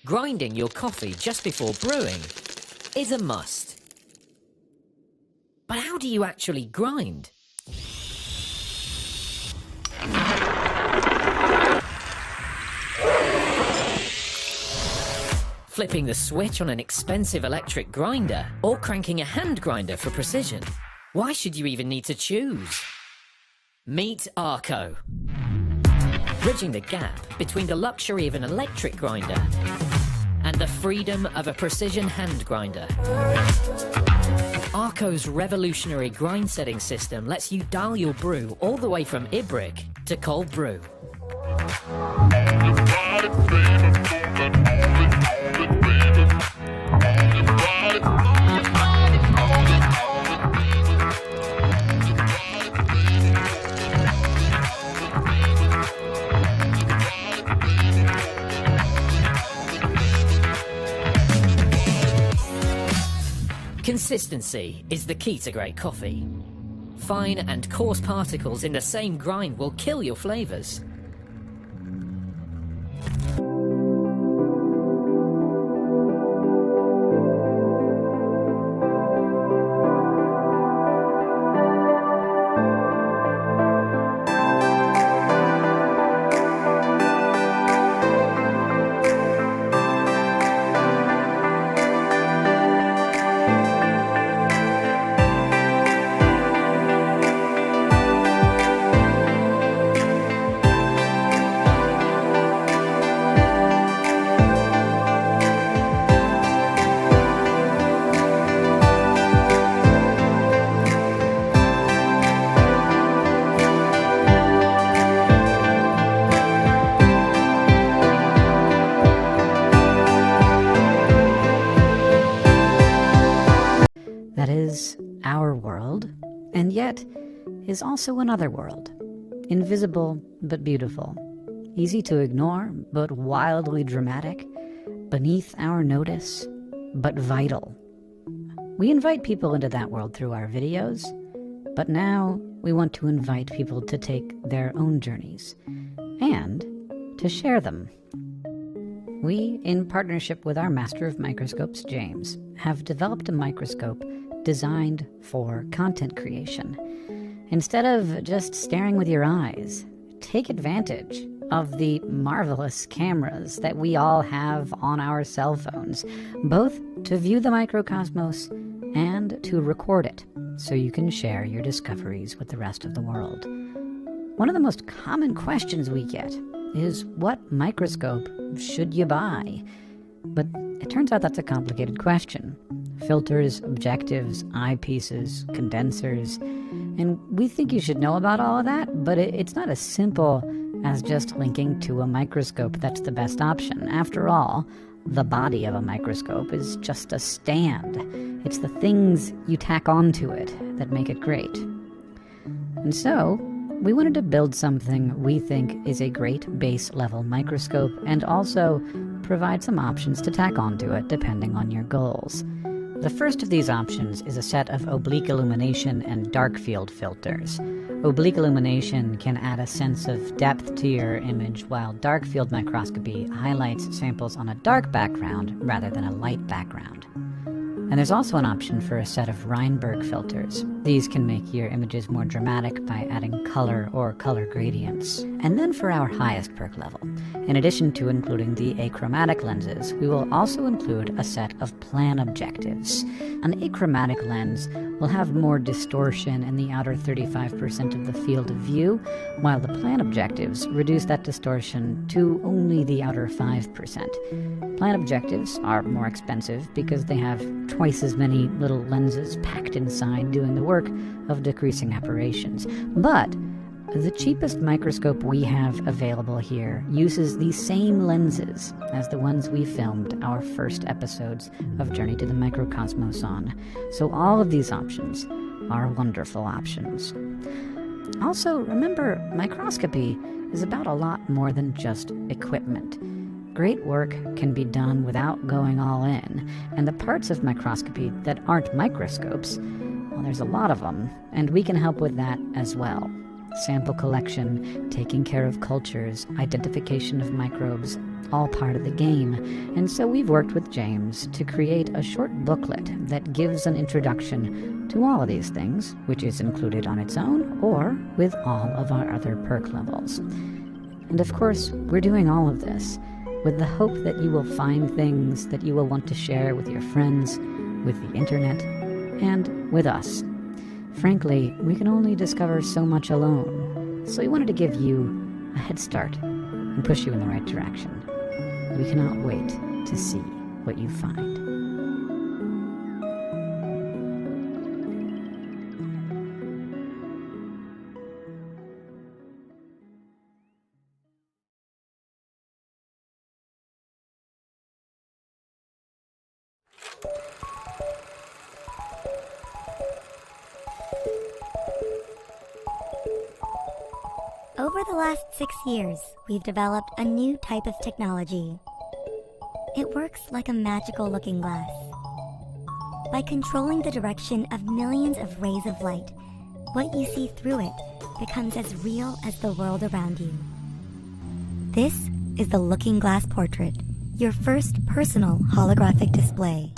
grinding your coffee just before brewing is a must. But how do you actually grind? Flipping the switch on an expensive electric grinder or cranking a hand grinder for precision? Why should you even need to choose? Meet Arco, bridging the gap between the luxury of an electric grinder and the freedom of a precision hand grinder. Arco's revolutionary grind setting system lets you dial your brew all the way from Ibrick to cold brew. Consistency is the key to great coffee. Fine and coarse particles in the same grind will kill your flavors. That is our world, and yet is also another world. Invisible but beautiful. Easy to ignore but wildly dramatic. Beneath our notice but vital. We invite people into that world through our videos, but now we want to invite people to take their own journeys and to share them. We, in partnership with our Master of Microscopes, James, have developed a microscope designed for content creation. Instead of just staring with your eyes, take advantage of the marvelous cameras that we all have on our cell phones, both to view the microcosmos and to record it, so you can share your discoveries with the rest of the world. One of the most common questions we get is, what microscope should you buy? But it turns out that's a complicated question. Filters, objectives, eyepieces, condensers, and we think you should know about all of that, but it's not as simple as just linking to a microscope that's the best option. After all, the body of a microscope is just a stand. It's the things you tack onto it that make it great. And so, we wanted to build something we think is a great base-level microscope and also provide some options to tack onto it depending on your goals. The first of these options is a set of oblique illumination and dark field filters. Oblique illumination can add a sense of depth to your image, while dark field microscopy highlights samples on a dark background rather than a light background. And there's also an option for a set of Reinberg filters. These can make your images more dramatic by adding color or color gradients. And then for our highest perk level, in addition to including the achromatic lenses, we will also include a set of plan objectives. An achromatic lens will have more distortion in the outer 35% of the field of view, while the plan objectives reduce that distortion to only the outer 5%. Plan objectives are more expensive because they have twice as many little lenses packed inside doing the work of decreasing aberrations. But the cheapest microscope we have available here uses the same lenses as the ones we filmed our first episodes of Journey to the Microcosmos on. So all of these options are wonderful options. Also, remember, microscopy is about a lot more than just equipment. Great work can be done without going all in, and the parts of microscopy that aren't microscopes, well, there's a lot of them, and we can help with that as well. Sample collection, taking care of cultures, identification of microbes, all part of the game, and so we've worked with James to create a short booklet that gives an introduction to all of these things, which is included on its own or with all of our other perk levels. And of course, we're doing all of this with the hope that you will find things that you will want to share with your friends, with the internet, and with us. Frankly, we can only discover so much alone, so we wanted to give you a head start and push you in the right direction. We cannot wait to see what you find. Over the last 6 years, we've developed a new type of technology. It works like a magical looking glass. By controlling the direction of millions of rays of light, what you see through it becomes as real as the world around you. This is the Looking Glass Portrait, your first personal holographic display.